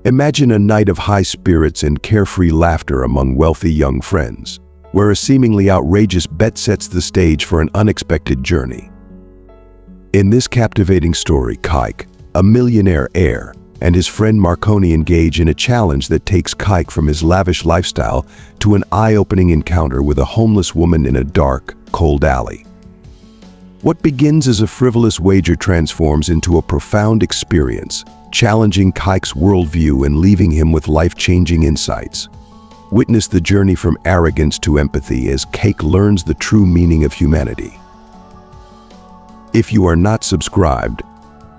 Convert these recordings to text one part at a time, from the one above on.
Imagine a night of high spirits and carefree laughter among wealthy young friends, where a seemingly outrageous bet sets the stage for an unexpected journey. In this captivating story, Kike, a millionaire heir, and his friend Marconi engage in a challenge that takes Kike from his lavish lifestyle to an eye-opening encounter with a homeless woman in a dark, cold alley. What begins as a frivolous wager transforms into a profound experience, challenging Kike's worldview and leaving him with life-changing insights. Witness the journey from arrogance to empathy as Kike learns the true meaning of humanity. If you are not subscribed,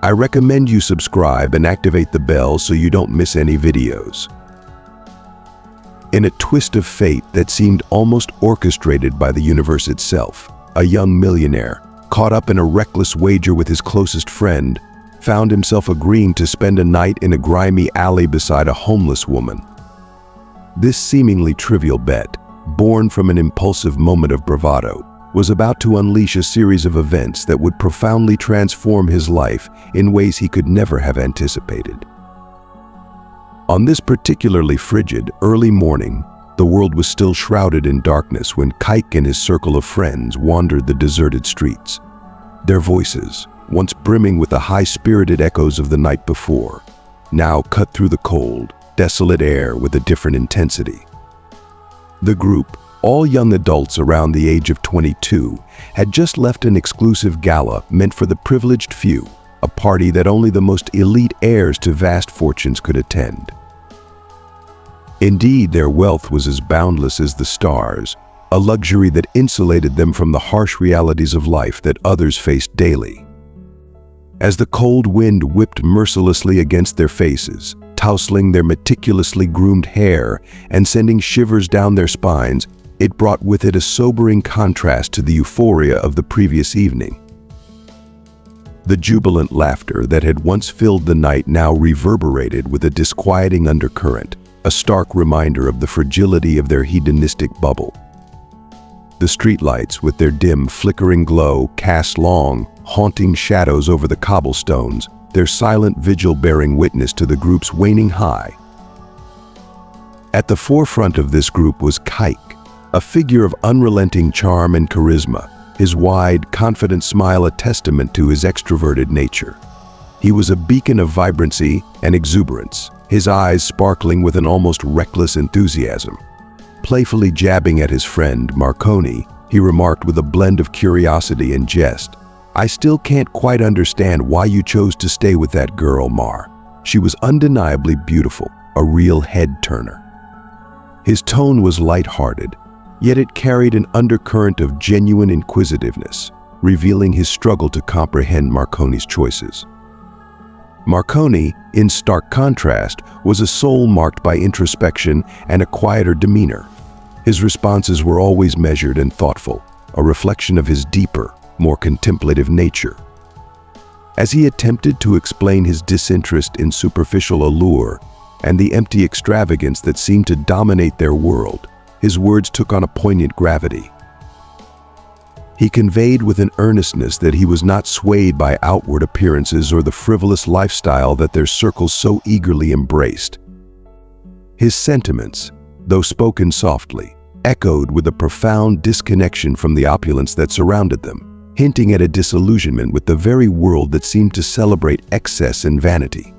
I recommend you subscribe and activate the bell so you don't miss any videos. In a twist of fate that seemed almost orchestrated by the universe itself, a young millionaire, caught up in a reckless wager with his closest friend, found himself agreeing to spend a night in a grimy alley beside a homeless woman. This seemingly trivial bet, born from an impulsive moment of bravado, was about to unleash a series of events that would profoundly transform his life in ways he could never have anticipated. On this particularly frigid, early morning, the world was still shrouded in darkness when Kike and his circle of friends wandered the deserted streets. Their voices, once brimming with the high-spirited echoes of the night before, now cut through the cold, desolate air with a different intensity. The group, all young adults around the age of 22, had just left an exclusive gala meant for the privileged few, a party that only the most elite heirs to vast fortunes could attend. Indeed, their wealth was as boundless as the stars, a luxury that insulated them from the harsh realities of life that others faced daily. As the cold wind whipped mercilessly against their faces, tousling their meticulously groomed hair and sending shivers down their spines, it brought with it a sobering contrast to the euphoria of the previous evening. The jubilant laughter that had once filled the night now reverberated with a disquieting undercurrent, a stark reminder of the fragility of their hedonistic bubble. The streetlights, with their dim, flickering glow, cast long, haunting shadows over the cobblestones, their silent vigil bearing witness to the group's waning high. At the forefront of this group was Kike, a figure of unrelenting charm and charisma, his wide, confident smile a testament to his extroverted nature. He was a beacon of vibrancy and exuberance, his eyes sparkling with an almost reckless enthusiasm. Playfully jabbing at his friend, Marconi, he remarked with a blend of curiosity and jest, "I still can't quite understand why you chose to stay with that girl, Mar. She was undeniably beautiful, a real head-turner." His tone was light-hearted, yet it carried an undercurrent of genuine inquisitiveness, revealing his struggle to comprehend Marconi's choices. Marconi, in stark contrast, was a soul marked by introspection and a quieter demeanor. His responses were always measured and thoughtful, a reflection of his deeper, more contemplative nature. As he attempted to explain his disinterest in superficial allure and the empty extravagance that seemed to dominate their world, his words took on a poignant gravity. He conveyed with an earnestness that he was not swayed by outward appearances or the frivolous lifestyle that their circles so eagerly embraced. His sentiments, though spoken softly, echoed with a profound disconnection from the opulence that surrounded them, hinting at a disillusionment with the very world that seemed to celebrate excess and vanity.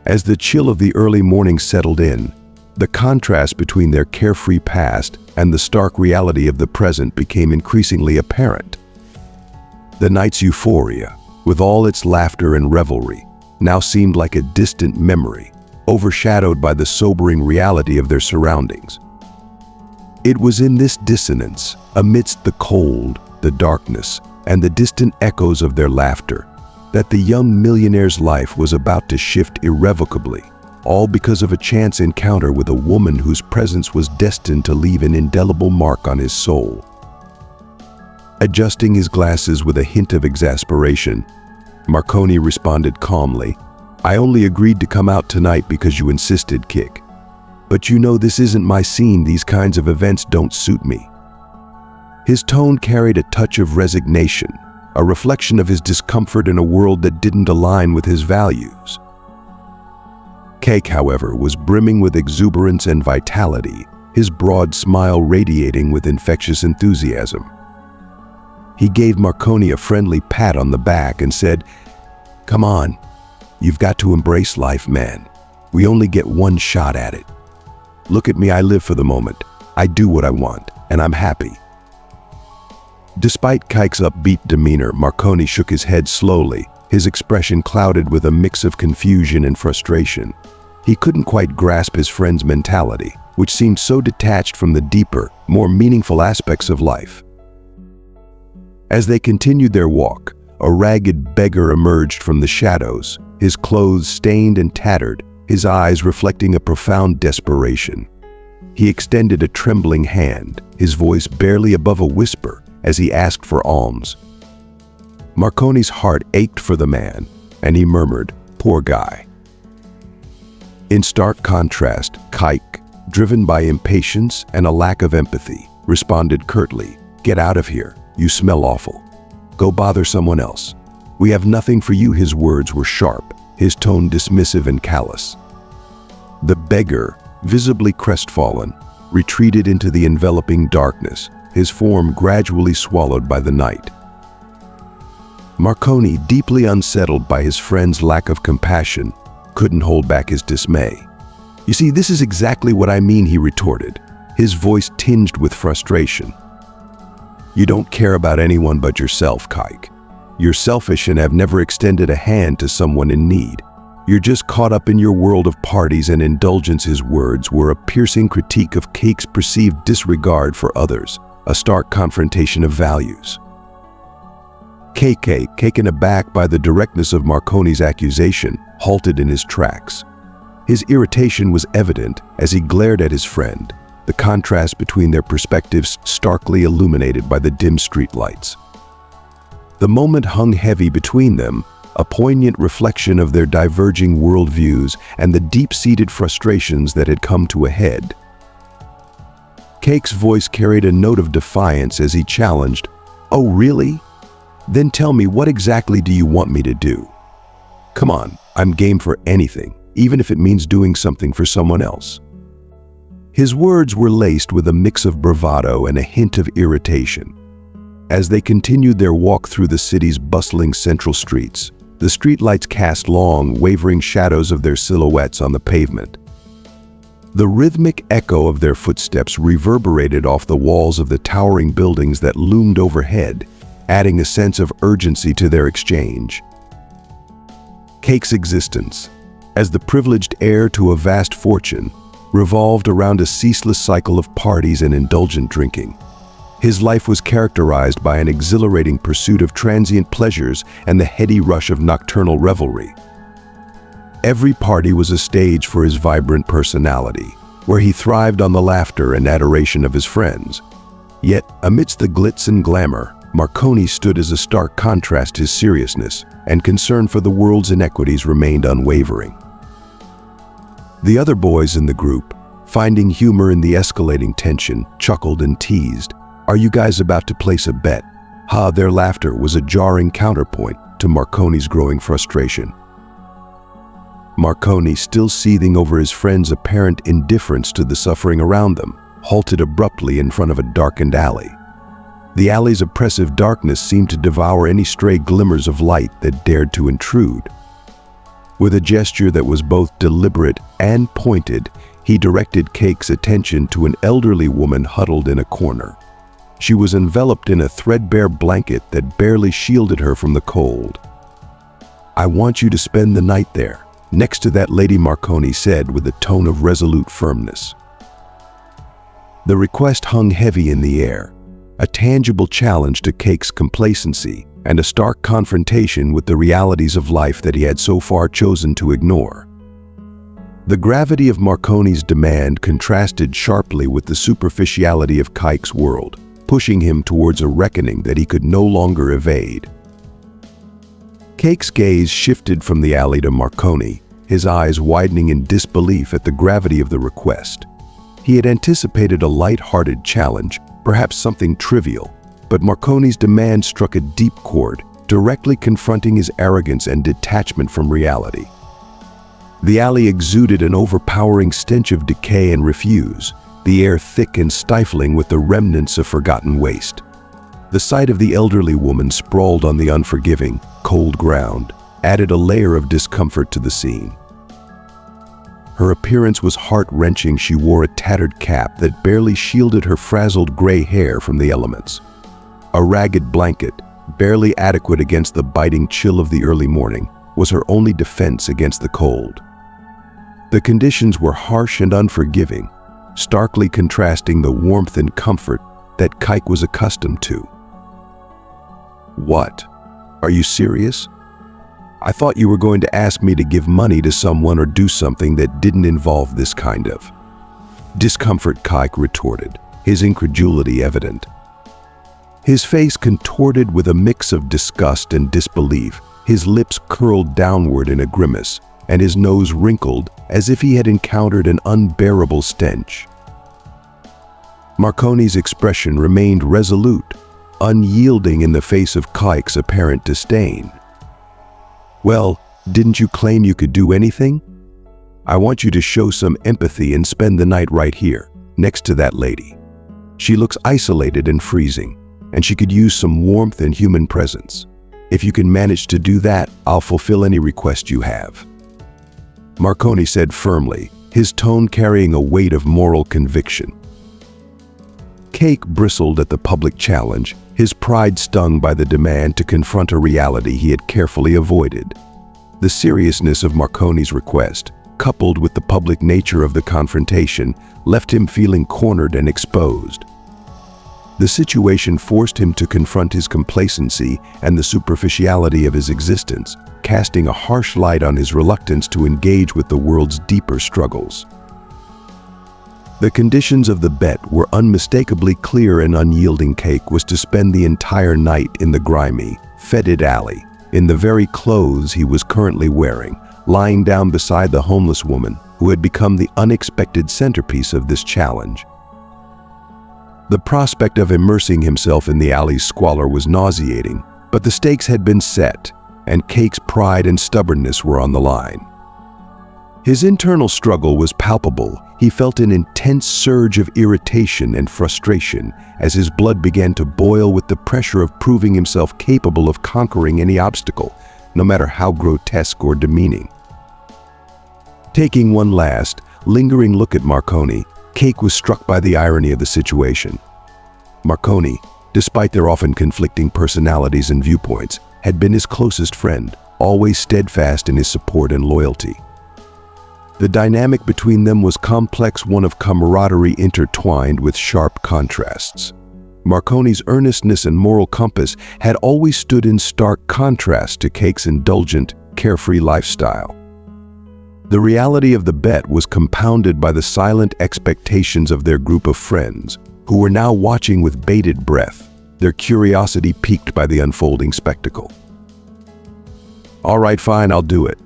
As the chill of the early morning settled in, the contrast between their carefree past and the stark reality of the present became increasingly apparent. The night's euphoria, with all its laughter and revelry, now seemed like a distant memory, overshadowed by the sobering reality of their surroundings. It was in this dissonance, amidst the cold, the darkness, and the distant echoes of their laughter, that the young millionaire's life was about to shift irrevocably, all because of a chance encounter with a woman whose presence was destined to leave an indelible mark on his soul. Adjusting his glasses with a hint of exasperation, Marconi responded calmly, "I only agreed to come out tonight because you insisted, Kike. But you know this isn't my scene, these kinds of events don't suit me." His tone carried a touch of resignation, a reflection of his discomfort in a world that didn't align with his values. Cake, however, was brimming with exuberance and vitality, his broad smile radiating with infectious enthusiasm. He gave Marconi a friendly pat on the back and said, "Come on, you've got to embrace life, man. We only get one shot at it. Look at me, I live for the moment. I do what I want, and I'm happy." Despite Cake's upbeat demeanor, Marconi shook his head slowly, his expression clouded with a mix of confusion and frustration. He couldn't quite grasp his friend's mentality, which seemed so detached from the deeper, more meaningful aspects of life. As they continued their walk, a ragged beggar emerged from the shadows, his clothes stained and tattered, his eyes reflecting a profound desperation. He extended a trembling hand, his voice barely above a whisper, as he asked for alms. Marconi's heart ached for the man, and he murmured, "Poor guy." In stark contrast, Cake, driven by impatience and a lack of empathy, responded curtly, "Get out of here. You smell awful. Go bother someone else. We have nothing for you." His words were sharp, his tone dismissive and callous. The beggar, visibly crestfallen, retreated into the enveloping darkness, his form gradually swallowed by the night. Marconi, deeply unsettled by his friend's lack of compassion, couldn't hold back his dismay. "You see, this is exactly what I mean," he retorted, his voice tinged with frustration. "You don't care about anyone but yourself, Cake. You're selfish and have never extended a hand to someone in need. You're just caught up in your world of parties and indulgence." His words were a piercing critique of Cake's perceived disregard for others, a stark confrontation of values. Cake, taken aback by the directness of Marconi's accusation, halted in his tracks. His irritation was evident as he glared at his friend, the contrast between their perspectives starkly illuminated by the dim streetlights. The moment hung heavy between them, a poignant reflection of their diverging worldviews and the deep-seated frustrations that had come to a head. Cake's voice carried a note of defiance as he challenged, "Oh, really? Then tell me, what exactly do you want me to do? Come on, I'm game for anything, even if it means doing something for someone else." His words were laced with a mix of bravado and a hint of irritation. As they continued their walk through the city's bustling central streets, the streetlights cast long, wavering shadows of their silhouettes on the pavement. The rhythmic echo of their footsteps reverberated off the walls of the towering buildings that loomed overhead, adding a sense of urgency to their exchange. Cake's existence, as the privileged heir to a vast fortune, revolved around a ceaseless cycle of parties and indulgent drinking. His life was characterized by an exhilarating pursuit of transient pleasures and the heady rush of nocturnal revelry. Every party was a stage for his vibrant personality, where he thrived on the laughter and adoration of his friends. Yet, amidst the glitz and glamour, Marconi stood as a stark contrast. His seriousness and concern for the world's inequities remained unwavering. The other boys in the group, finding humor in the escalating tension, chuckled and teased, "Are you guys about to place a bet?" Their laughter was a jarring counterpoint to Marconi's growing frustration. Marconi, still seething over his friend's apparent indifference to the suffering around them, halted abruptly in front of a darkened alley. The alley's oppressive darkness seemed to devour any stray glimmers of light that dared to intrude. With a gesture that was both deliberate and pointed, he directed Cake's attention to an elderly woman huddled in a corner. She was enveloped in a threadbare blanket that barely shielded her from the cold. "I want you to spend the night there, next to that lady," Marconi said with a tone of resolute firmness. The request hung heavy in the air, a tangible challenge to Cake's complacency and a stark confrontation with the realities of life that he had so far chosen to ignore. The gravity of Marconi's demand contrasted sharply with the superficiality of Cake's world, pushing him towards a reckoning that he could no longer evade. Cake's gaze shifted from the alley to Marconi, his eyes widening in disbelief at the gravity of the request. He had anticipated a light-hearted challenge, perhaps something trivial, but Marconi's demand struck a deep chord, directly confronting his arrogance and detachment from reality. The alley exuded an overpowering stench of decay and refuse, the air thick and stifling with the remnants of forgotten waste. The sight of the elderly woman sprawled on the unforgiving, cold ground added a layer of discomfort to the scene. Her appearance was heart-wrenching. She wore a tattered cap that barely shielded her frazzled gray hair from the elements. A ragged blanket, barely adequate against the biting chill of the early morning, was her only defense against the cold. The conditions were harsh and unforgiving, starkly contrasting the warmth and comfort that Kike was accustomed to. "What? Are you serious? I thought you were going to ask me to give money to someone or do something that didn't involve this kind of discomfort," Kike retorted, his incredulity evident. His face contorted with a mix of disgust and disbelief, his lips curled downward in a grimace, and his nose wrinkled as if he had encountered an unbearable stench. Marconi's expression remained resolute, unyielding in the face of Kike's apparent disdain. "Well, didn't you claim you could do anything? I want you to show some empathy and spend the night right here, next to that lady. She looks isolated and freezing, and she could use some warmth and human presence. If you can manage to do that, I'll fulfill any request you have," Marconi said firmly, his tone carrying a weight of moral conviction. Kike bristled at the public challenge, his pride stung by the demand to confront a reality he had carefully avoided. The seriousness of Marconi's request, coupled with the public nature of the confrontation, left him feeling cornered and exposed. The situation forced him to confront his complacency and the superficiality of his existence, casting a harsh light on his reluctance to engage with the world's deeper struggles. The conditions of the bet were unmistakably clear and unyielding. Kike was to spend the entire night in the grimy, fetid alley, in the very clothes he was currently wearing, lying down beside the homeless woman who had become the unexpected centerpiece of this challenge. The prospect of immersing himself in the alley's squalor was nauseating, but the stakes had been set, and Kike's pride and stubbornness were on the line. His internal struggle was palpable. He felt an intense surge of irritation and frustration as his blood began to boil with the pressure of proving himself capable of conquering any obstacle, no matter how grotesque or demeaning. Taking one last, lingering look at Marconi, Kike was struck by the irony of the situation. Marconi, despite their often conflicting personalities and viewpoints, had been his closest friend, always steadfast in his support and loyalty. The dynamic between them was complex, one of camaraderie intertwined with sharp contrasts. Marconi's earnestness and moral compass had always stood in stark contrast to Kike's indulgent, carefree lifestyle. The reality of the bet was compounded by the silent expectations of their group of friends, who were now watching with bated breath, their curiosity piqued by the unfolding spectacle. "All right, fine, I'll do it.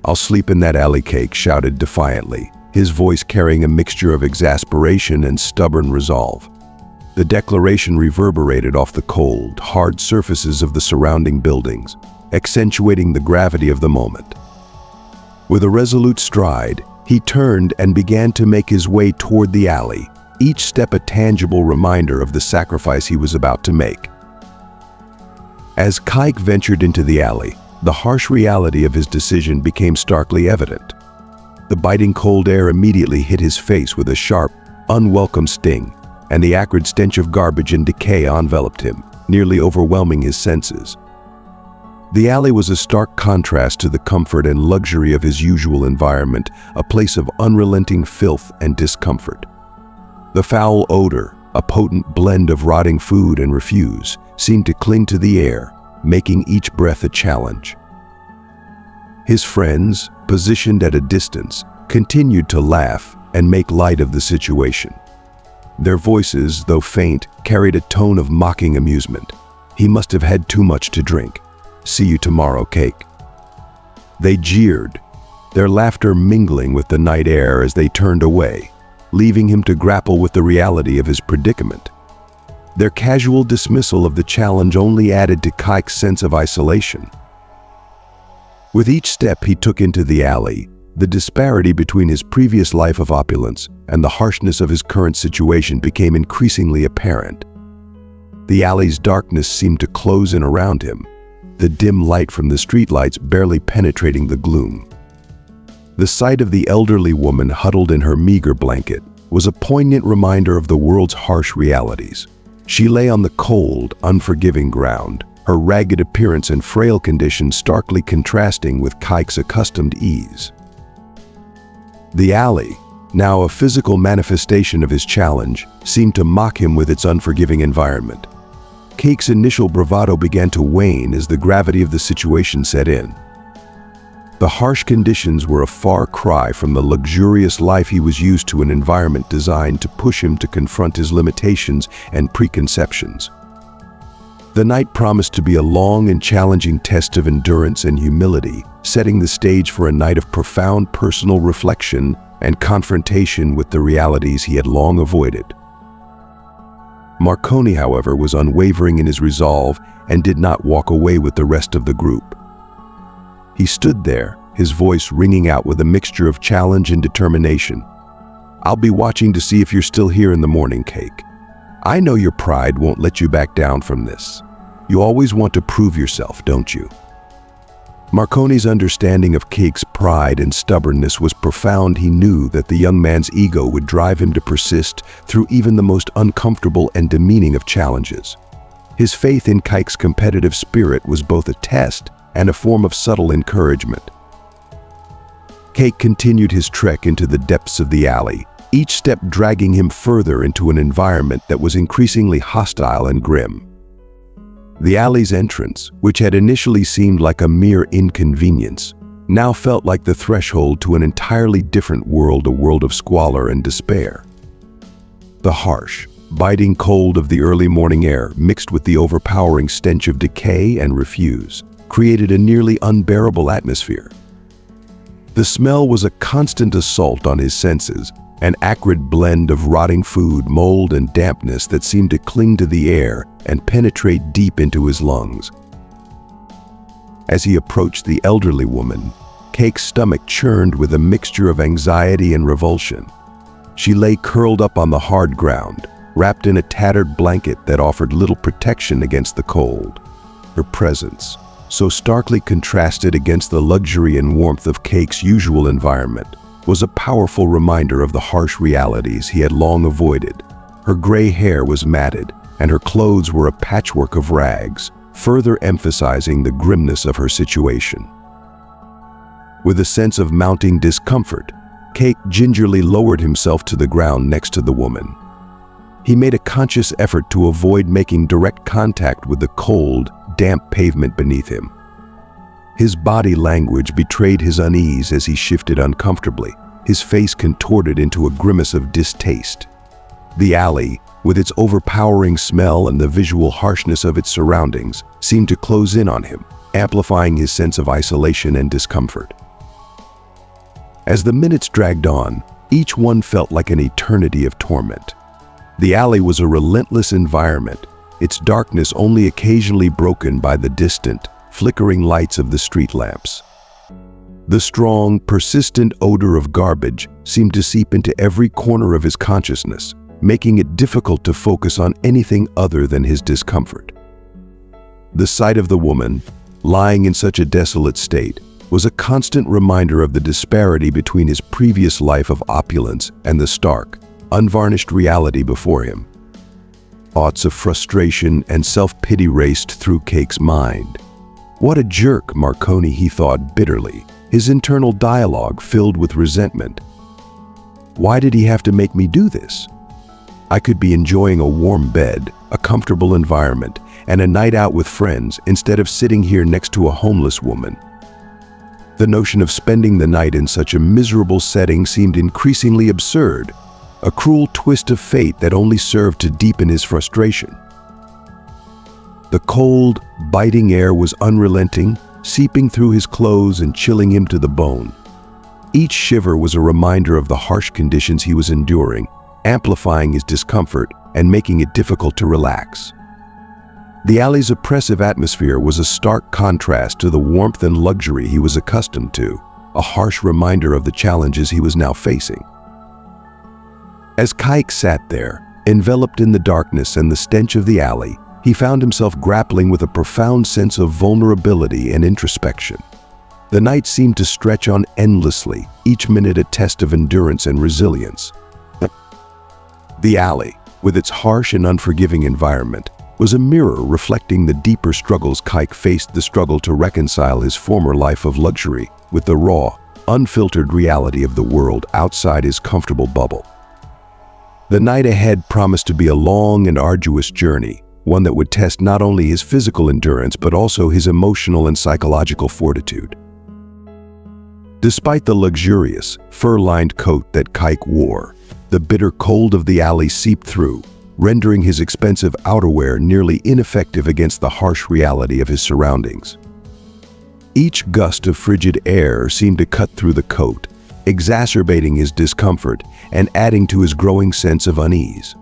I'll sleep in that alley," Kike shouted defiantly, his voice carrying a mixture of exasperation and stubborn resolve. The declaration reverberated off the cold, hard surfaces of the surrounding buildings, accentuating the gravity of the moment. With a resolute stride, he turned and began to make his way toward the alley, each step a tangible reminder of the sacrifice he was about to make. As Kike ventured into the alley, the harsh reality of his decision became starkly evident. The biting cold air immediately hit his face with a sharp, unwelcome sting, and the acrid stench of garbage and decay enveloped him, nearly overwhelming his senses. The alley was a stark contrast to the comfort and luxury of his usual environment, a place of unrelenting filth and discomfort. The foul odor, a potent blend of rotting food and refuse, seemed to cling to the air, making each breath a challenge. His friends, positioned at a distance, continued to laugh and make light of the situation. Their voices, though faint, carried a tone of mocking amusement. "He must have had too much to drink. See you tomorrow, Kike." They jeered, their laughter mingling with the night air as they turned away, leaving him to grapple with the reality of his predicament. Their casual dismissal of the challenge only added to Kike's sense of isolation. With each step he took into the alley, The disparity between his previous life of opulence and the harshness of his current situation became increasingly apparent. The alley's darkness seemed to close in around him, the dim light from the streetlights barely penetrating the gloom. The sight of the elderly woman huddled in her meager blanket was a poignant reminder of the world's harsh realities. She lay on the cold, unforgiving ground, her ragged appearance and frail condition starkly contrasting with Kike's accustomed ease. The alley, now a physical manifestation of his challenge, seemed to mock him with its unforgiving environment. Cake's initial bravado began to wane as the gravity of the situation set in. The harsh conditions were a far cry from the luxurious life he was used to, an environment designed to push him to confront his limitations and preconceptions. The night promised to be a long and challenging test of endurance and humility, setting the stage for a night of profound personal reflection and confrontation with the realities he had long avoided. Marconi, however, was unwavering in his resolve and did not walk away with the rest of the group. He stood there, his voice ringing out with a mixture of challenge and determination. "I'll be watching to see if you're still here in the morning, Cake. I know your pride won't let you back down from this. You always want to prove yourself, don't you?" Marconi's understanding of Cake's pride and stubbornness was profound. He knew that the young man's ego would drive him to persist through even the most uncomfortable and demeaning of challenges. His faith in Cake's competitive spirit was both a test and a form of subtle encouragement. Cake continued his trek into the depths of the alley, each step dragging him further into an environment that was increasingly hostile and grim. The alley's entrance, which had initially seemed like a mere inconvenience, now felt like the threshold to an entirely different world, a world of squalor and despair. The harsh, biting cold of the early morning air, mixed with the overpowering stench of decay and refuse, created a nearly unbearable atmosphere. The smell was a constant assault on his senses, an acrid blend of rotting food, mold, and dampness that seemed to cling to the air and penetrate deep into his lungs. As he approached the elderly woman, Cake's stomach churned with a mixture of anxiety and revulsion. She lay curled up on the hard ground, wrapped in a tattered blanket that offered little protection against the cold. Her presence, so starkly contrasted against the luxury and warmth of Cake's usual environment, was a powerful reminder of the harsh realities he had long avoided. Her gray hair was matted, and her clothes were a patchwork of rags, further emphasizing the grimness of her situation. With a sense of mounting discomfort, Cake gingerly lowered himself to the ground next to the woman. He made a conscious effort to avoid making direct contact with the cold, damp pavement beneath him. His body language betrayed his unease as he shifted uncomfortably, his face contorted into a grimace of distaste. The alley, with its overpowering smell and the visual harshness of its surroundings, seemed to close in on him, amplifying his sense of isolation and discomfort. As the minutes dragged on, each one felt like an eternity of torment. The alley was a relentless environment, its darkness only occasionally broken by the distant, flickering lights of the street lamps. The strong, persistent odor of garbage seemed to seep into every corner of his consciousness, making it difficult to focus on anything other than his discomfort. The sight of the woman, lying in such a desolate state, was a constant reminder of the disparity between his previous life of opulence and the stark, unvarnished reality before him. Thoughts of frustration and self-pity raced through Cake's mind. What a jerk, Marconi, he thought bitterly, his internal dialogue filled with resentment. Why did he have to make me do this? I could be enjoying a warm bed, a comfortable environment, and a night out with friends instead of sitting here next to a homeless woman. The notion of spending the night in such a miserable setting seemed increasingly absurd, a cruel twist of fate that only served to deepen his frustration. The cold, biting air was unrelenting, seeping through his clothes and chilling him to the bone. Each shiver was a reminder of the harsh conditions he was enduring, amplifying his discomfort and making it difficult to relax. The alley's oppressive atmosphere was a stark contrast to the warmth and luxury he was accustomed to, a harsh reminder of the challenges he was now facing. As Kike sat there, enveloped in the darkness and the stench of the alley, he found himself grappling with a profound sense of vulnerability and introspection. The night seemed to stretch on endlessly, each minute a test of endurance and resilience. The alley, with its harsh and unforgiving environment, was a mirror reflecting the deeper struggles Kike faced, the struggle to reconcile his former life of luxury with the raw, unfiltered reality of the world outside his comfortable bubble. The night ahead promised to be a long and arduous journey, one that would test not only his physical endurance but also his emotional and psychological fortitude. Despite the luxurious, fur-lined coat that Kike wore, the bitter cold of the alley seeped through, rendering his expensive outerwear nearly ineffective against the harsh reality of his surroundings. Each gust of frigid air seemed to cut through the coat, exacerbating his discomfort and adding to his growing sense of unease.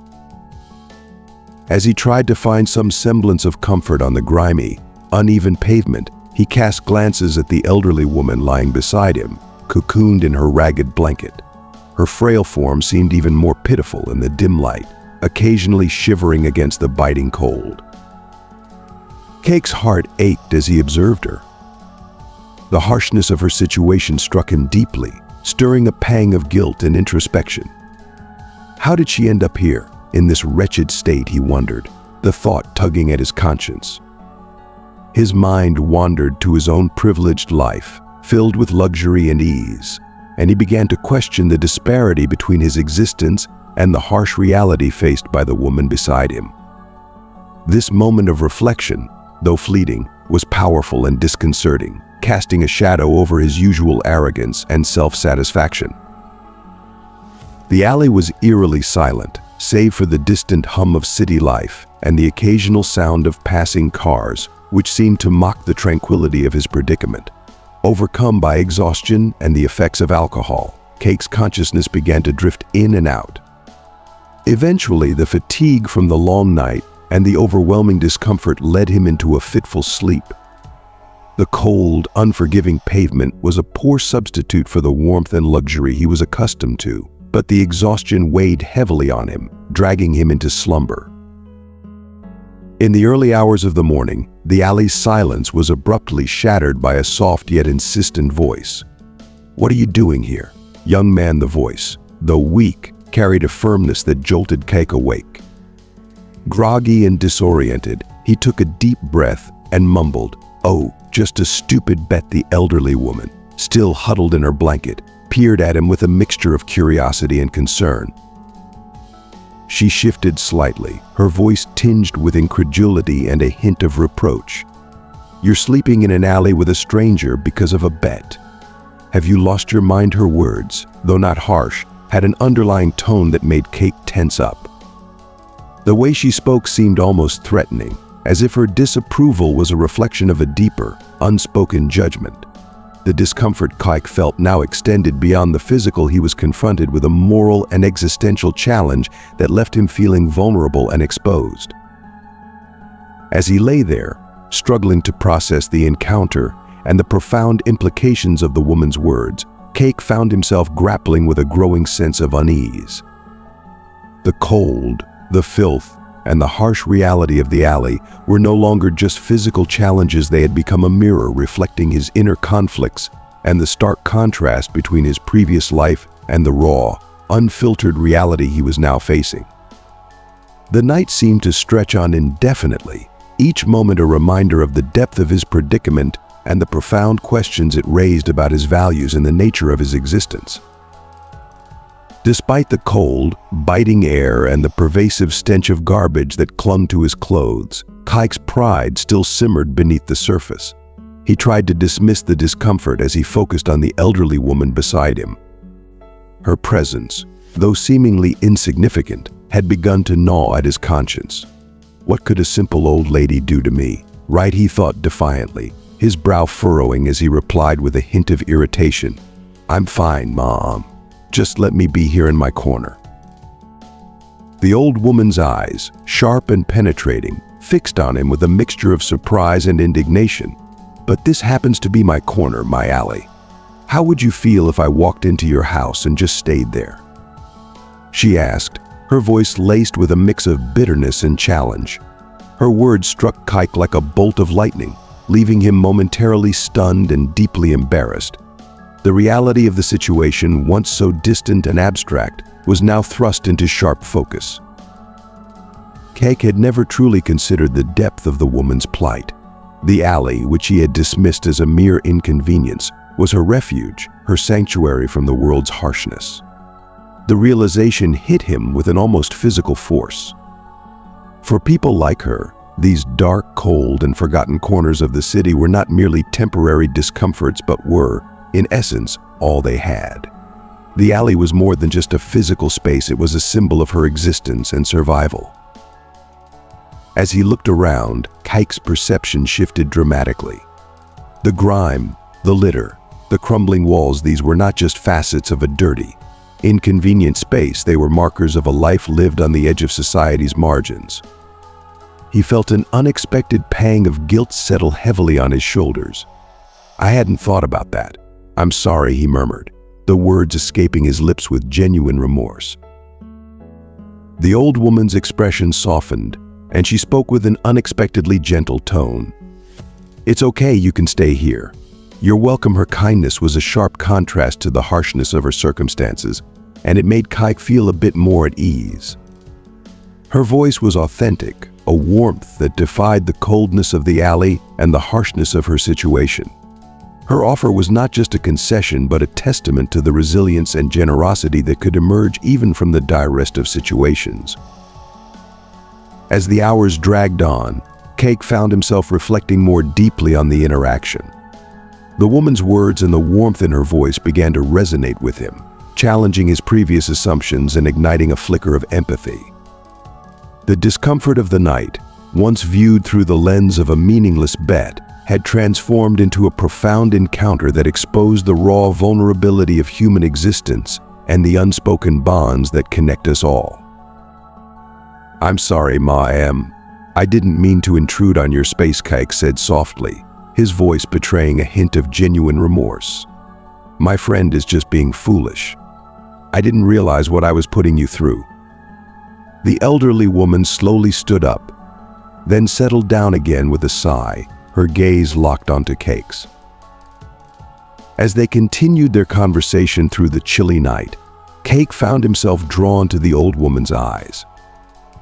As he tried to find some semblance of comfort on the grimy, uneven pavement, he cast glances at the elderly woman lying beside him, cocooned in her ragged blanket. Her frail form seemed even more pitiful in the dim light, occasionally shivering against the biting cold. Kike's heart ached as he observed her. The harshness of her situation struck him deeply, stirring a pang of guilt and introspection. How did she end up here, in this wretched state, he wondered, the thought tugging at his conscience. His mind wandered to his own privileged life, filled with luxury and ease, and he began to question the disparity between his existence and the harsh reality faced by the woman beside him. This moment of reflection, though fleeting, was powerful and disconcerting, casting a shadow over his usual arrogance and self-satisfaction. The alley was eerily silent, save for the distant hum of city life and the occasional sound of passing cars, which seemed to mock the tranquility of his predicament. Overcome by exhaustion and the effects of alcohol, Kike's consciousness began to drift in and out. Eventually, the fatigue from the long night and the overwhelming discomfort led him into a fitful sleep. The cold, unforgiving pavement was a poor substitute for the warmth and luxury he was accustomed to, but the exhaustion weighed heavily on him, dragging him into slumber. In the early hours of the morning, the alley's silence was abruptly shattered by a soft yet insistent voice. "What are you doing here?" Young man, the voice, though weak, carried a firmness that jolted Kike awake. Groggy and disoriented, he took a deep breath and mumbled, "Oh, just a stupid bet." The elderly woman, still huddled in her blanket, peered at him with a mixture of curiosity and concern. She shifted slightly, her voice tinged with incredulity and a hint of reproach. "You're sleeping in an alley with a stranger because of a bet. Have you lost your mind?" Her words, though not harsh, had an underlying tone that made Kike tense up. The way she spoke seemed almost threatening, as if her disapproval was a reflection of a deeper, unspoken judgment. The discomfort Kike felt now extended beyond the physical. He was confronted with a moral and existential challenge that left him feeling vulnerable and exposed. As he lay there, struggling to process the encounter and the profound implications of the woman's words, Kike found himself grappling with a growing sense of unease. The cold, the filth, and the harsh reality of the alley were no longer just physical challenges. They had become a mirror reflecting his inner conflicts and the stark contrast between his previous life and the raw, unfiltered reality he was now facing. The night seemed to stretch on indefinitely, each moment a reminder of the depth of his predicament and the profound questions it raised about his values and the nature of his existence. Despite the cold, biting air and the pervasive stench of garbage that clung to his clothes, Kike's pride still simmered beneath the surface. He tried to dismiss the discomfort as he focused on the elderly woman beside him. Her presence, though seemingly insignificant, had begun to gnaw at his conscience. "What could a simple old lady do to me?" Right, he thought defiantly, his brow furrowing as he replied with a hint of irritation. "I'm fine, Mom. Just let me be here in my corner." The old woman's eyes, sharp and penetrating, fixed on him with a mixture of surprise and indignation. "But this happens to be my corner, my alley. "How would you feel if I walked into your house and just stayed there?" she asked, her voice laced with a mix of bitterness and challenge. Her words struck Kike like a bolt of lightning, leaving him momentarily stunned and deeply embarrassed. The reality of the situation, once so distant and abstract, was now thrust into sharp focus. Kike had never truly considered the depth of the woman's plight. The alley, which he had dismissed as a mere inconvenience, was her refuge, her sanctuary from the world's harshness. The realization hit him with an almost physical force. For people like her, these dark, cold, and forgotten corners of the city were not merely temporary discomforts but were, in essence, all they had. The alley was more than just a physical space, it was a symbol of her existence and survival. As he looked around, Kike's perception shifted dramatically. The grime, the litter, the crumbling walls, these were not just facets of a dirty, inconvenient space, they were markers of a life lived on the edge of society's margins. He felt an unexpected pang of guilt settle heavily on his shoulders. "I hadn't thought about that. I'm sorry," he murmured, the words escaping his lips with genuine remorse. The old woman's expression softened, and she spoke with an unexpectedly gentle tone. "It's okay, you can stay here. You're welcome." Her kindness was a sharp contrast to the harshness of her circumstances, and it made Kike feel a bit more at ease. Her voice was authentic, a warmth that defied the coldness of the alley and the harshness of her situation. Her offer was not just a concession but a testament to the resilience and generosity that could emerge even from the direst of situations. As the hours dragged on, Kike found himself reflecting more deeply on the interaction. The woman's words and the warmth in her voice began to resonate with him, challenging his previous assumptions and igniting a flicker of empathy. The discomfort of the night, once viewed through the lens of a meaningless bet, had transformed into a profound encounter that exposed the raw vulnerability of human existence and the unspoken bonds that connect us all. "I'm sorry, Ma. I didn't mean to intrude on your space," Kike said softly, his voice betraying a hint of genuine remorse. "My friend is just being foolish. I didn't realize what I was putting you through." The elderly woman slowly stood up, then settled down again with a sigh, her gaze locked onto Kike's. As they continued their conversation through the chilly night, Kike found himself drawn to the old woman's eyes.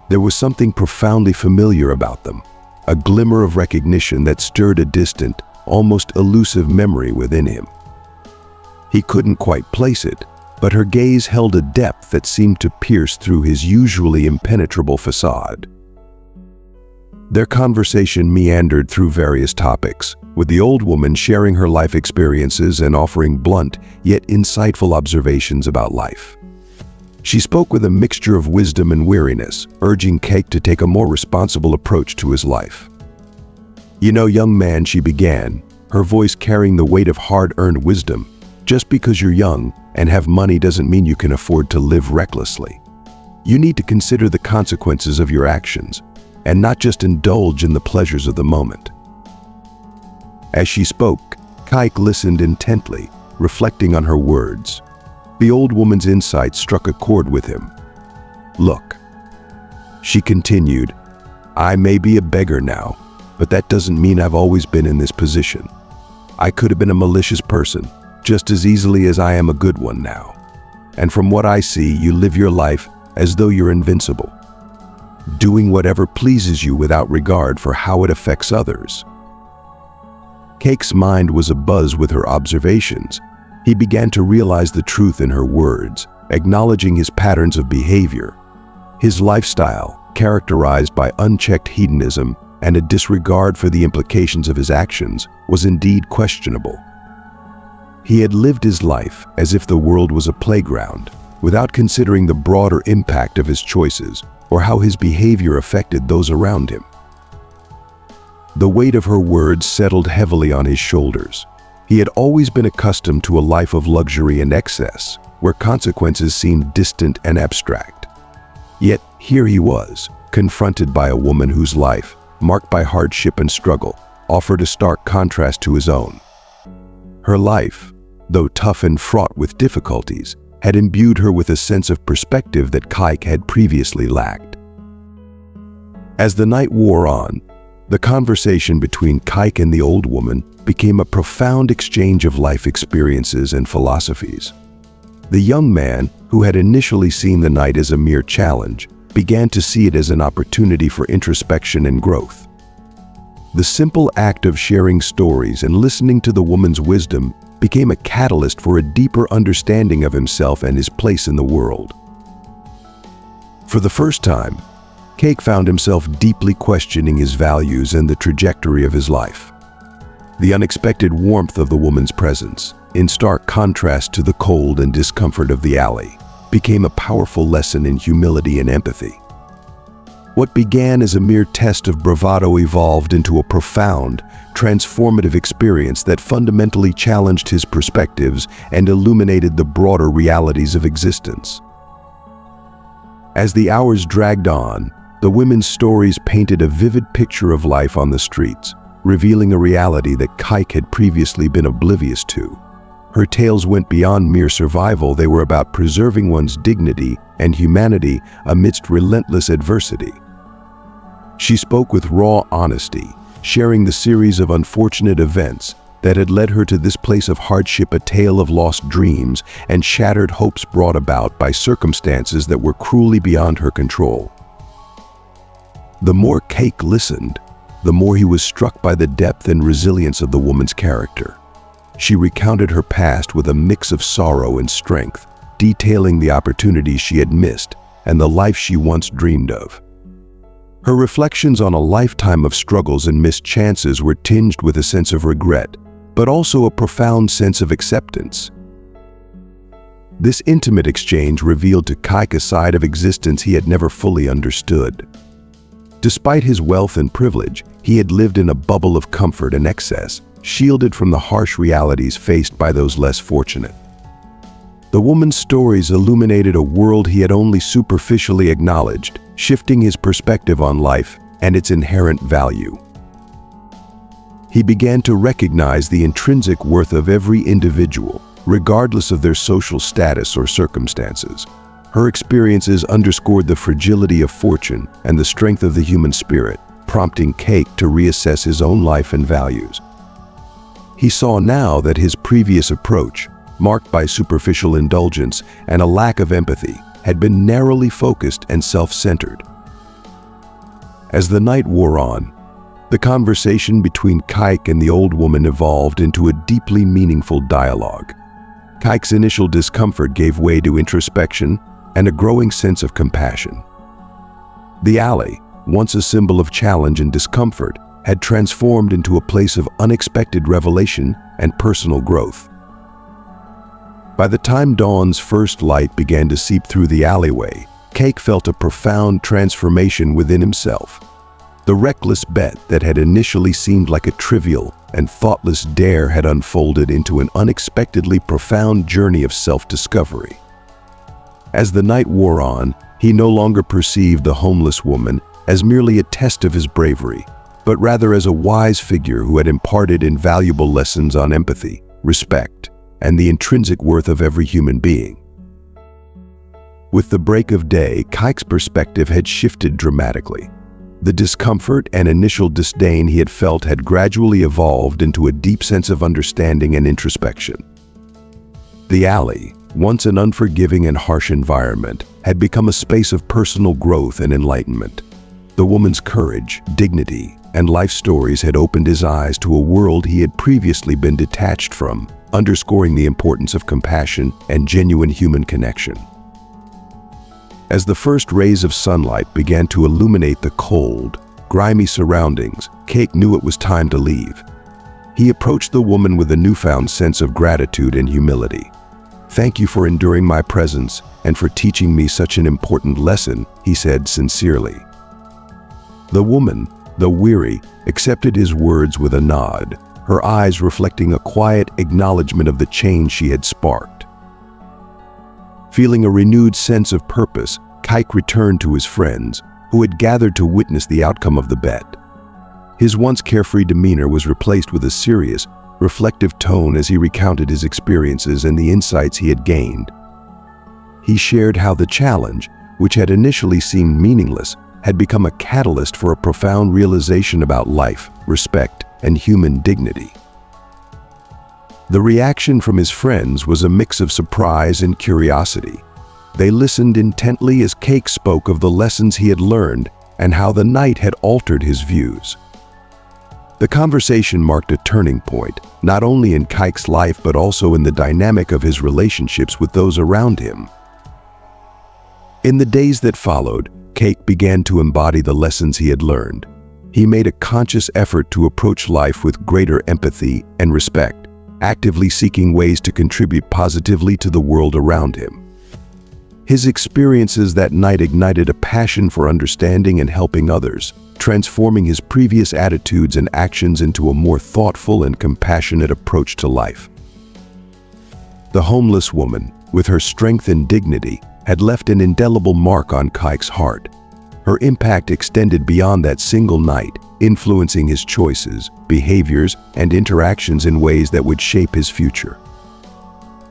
There was something profoundly familiar about them, a glimmer of recognition that stirred a distant, almost elusive memory within him. He couldn't quite place it, but her gaze held a depth that seemed to pierce through his usually impenetrable facade. Their conversation meandered through various topics, with the old woman sharing her life experiences and offering blunt yet insightful observations about life. She spoke with a mixture of wisdom and weariness, urging Kike to take a more responsible approach to his life. "You know, young man," she began, her voice carrying the weight of hard-earned wisdom, "just because you're young and have money doesn't mean you can afford to live recklessly. You need to consider the consequences of your actions, and not just indulge in the pleasures of the moment." As she spoke, Kike listened intently, reflecting on her words. The old woman's insight struck a chord with him. "Look," she continued, "I may be a beggar now, but that doesn't mean I've always been in this position. I could have been a malicious person, just as easily as I am a good one now. And from what I see, you live your life as though you're invincible, doing whatever pleases you without regard for how it affects others." Kike's mind was abuzz with her observations. He began to realize the truth in her words, acknowledging his patterns of behavior. His lifestyle, characterized by unchecked hedonism and a disregard for the implications of his actions, was indeed questionable. He had lived his life as if the world was a playground, without considering the broader impact of his choices or how his behavior affected those around him. The weight of her words settled heavily on his shoulders. He had always been accustomed to a life of luxury and excess, where consequences seemed distant and abstract. Yet here he was, confronted by a woman whose life, marked by hardship and struggle, offered a stark contrast to his own. Her life, though tough and fraught with difficulties, had imbued her with a sense of perspective that Kike had previously lacked. As the night wore on, the conversation between Kike and the old woman became a profound exchange of life experiences and philosophies. The young man, who had initially seen the night as a mere challenge, began to see it as an opportunity for introspection and growth. The simple act of sharing stories and listening to the woman's wisdom became a catalyst for a deeper understanding of himself and his place in the world. For the first time, Kike found himself deeply questioning his values and the trajectory of his life. The unexpected warmth of the woman's presence, in stark contrast to the cold and discomfort of the alley, became a powerful lesson in humility and empathy. What began as a mere test of bravado evolved into a profound, transformative experience that fundamentally challenged his perspectives and illuminated the broader realities of existence. As the hours dragged on, the women's stories painted a vivid picture of life on the streets, revealing a reality that Kike had previously been oblivious to. Her tales went beyond mere survival. They were about preserving one's dignity and humanity amidst relentless adversity. She spoke with raw honesty, sharing the series of unfortunate events that had led her to this place of hardship, a tale of lost dreams and shattered hopes brought about by circumstances that were cruelly beyond her control. The more Kike listened, the more he was struck by the depth and resilience of the woman's character. She recounted her past with a mix of sorrow and strength, detailing the opportunities she had missed and the life she once dreamed of. Her reflections on a lifetime of struggles and missed chances were tinged with a sense of regret, but also a profound sense of acceptance. This intimate exchange revealed to Kike a side of existence he had never fully understood. Despite his wealth and privilege, he had lived in a bubble of comfort and excess, shielded from the harsh realities faced by those less fortunate. The woman's stories illuminated a world he had only superficially acknowledged, shifting his perspective on life and its inherent value. He began to recognize the intrinsic worth of every individual, regardless of their social status or circumstances. Her experiences underscored the fragility of fortune and the strength of the human spirit, prompting Kike to reassess his own life and values. He saw now that his previous approach, marked by superficial indulgence and a lack of empathy, had been narrowly focused and self-centered. As the night wore on, the conversation between Kike and the old woman evolved into a deeply meaningful dialogue. Kike's initial discomfort gave way to introspection and a growing sense of compassion. The alley, once a symbol of challenge and discomfort, had transformed into a place of unexpected revelation and personal growth. By the time dawn's first light began to seep through the alleyway, Kike felt a profound transformation within himself. The reckless bet that had initially seemed like a trivial and thoughtless dare had unfolded into an unexpectedly profound journey of self-discovery. As the night wore on, he no longer perceived the homeless woman as merely a test of his bravery, but rather as a wise figure who had imparted invaluable lessons on empathy, respect, and the intrinsic worth of every human being. With the break of day, Kike's perspective had shifted dramatically. The discomfort and initial disdain he had felt had gradually evolved into a deep sense of understanding and introspection. The alley, once an unforgiving and harsh environment, had become a space of personal growth and enlightenment. The woman's courage, dignity, and life stories had opened his eyes to a world he had previously been detached from, underscoring the importance of compassion and genuine human connection. As the first rays of sunlight began to illuminate the cold, grimy surroundings, Kike knew it was time to leave. He approached the woman with a newfound sense of gratitude and humility. "Thank you for enduring my presence and for teaching me such an important lesson," he said sincerely. The woman, though weary, accepted his words with a nod, her eyes reflecting a quiet acknowledgement of the change she had sparked. Feeling a renewed sense of purpose, Kike returned to his friends, who had gathered to witness the outcome of the bet. His once carefree demeanor was replaced with a serious, reflective tone as he recounted his experiences and the insights he had gained. He shared how the challenge, which had initially seemed meaningless, had become a catalyst for a profound realization about life, respect, and human dignity. The reaction from his friends was a mix of surprise and curiosity. They listened intently as Cake spoke of the lessons he had learned and how the night had altered his views. The conversation marked a turning point, not only in Cike's life but also in the dynamic of his relationships with those around him. In the days that followed, Cake began to embody the lessons he had learned. He made a conscious effort to approach life with greater empathy and respect, actively seeking ways to contribute positively to the world around him. His experiences that night ignited a passion for understanding and helping others, transforming his previous attitudes and actions into a more thoughtful and compassionate approach to life. The homeless woman, with her strength and dignity, had left an indelible mark on Cike's heart. Her impact extended beyond that single night, influencing his choices, behaviors, and interactions in ways that would shape his future.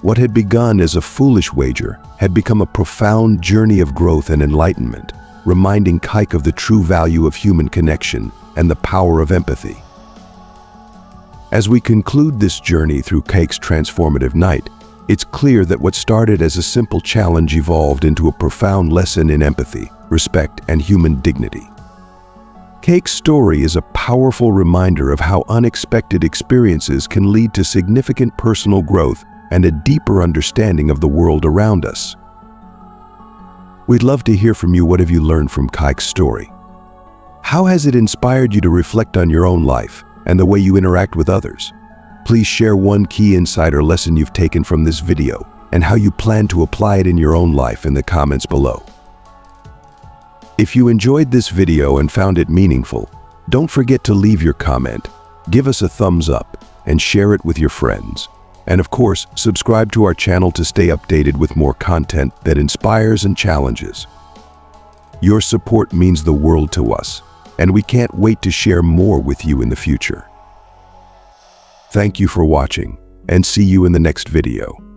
What had begun as a foolish wager had become a profound journey of growth and enlightenment, reminding Cike of the true value of human connection and the power of empathy. As we conclude this journey through Cike's transformative night, it's clear that what started as a simple challenge evolved into a profound lesson in empathy, respect, and human dignity. Cake's story is a powerful reminder of how unexpected experiences can lead to significant personal growth and a deeper understanding of the world around us. We'd love to hear from you. What have you learned from Cike's story? How has it inspired you to reflect on your own life and the way you interact with others? Please share one key insight or lesson you've taken from this video and how you plan to apply it in your own life in the comments below. If you enjoyed this video and found it meaningful, don't forget to leave your comment, give us a thumbs up, and share it with your friends. And of course, subscribe to our channel to stay updated with more content that inspires and challenges. Your support means the world to us, and we can't wait to share more with you in the future. Thank you for watching, and see you in the next video.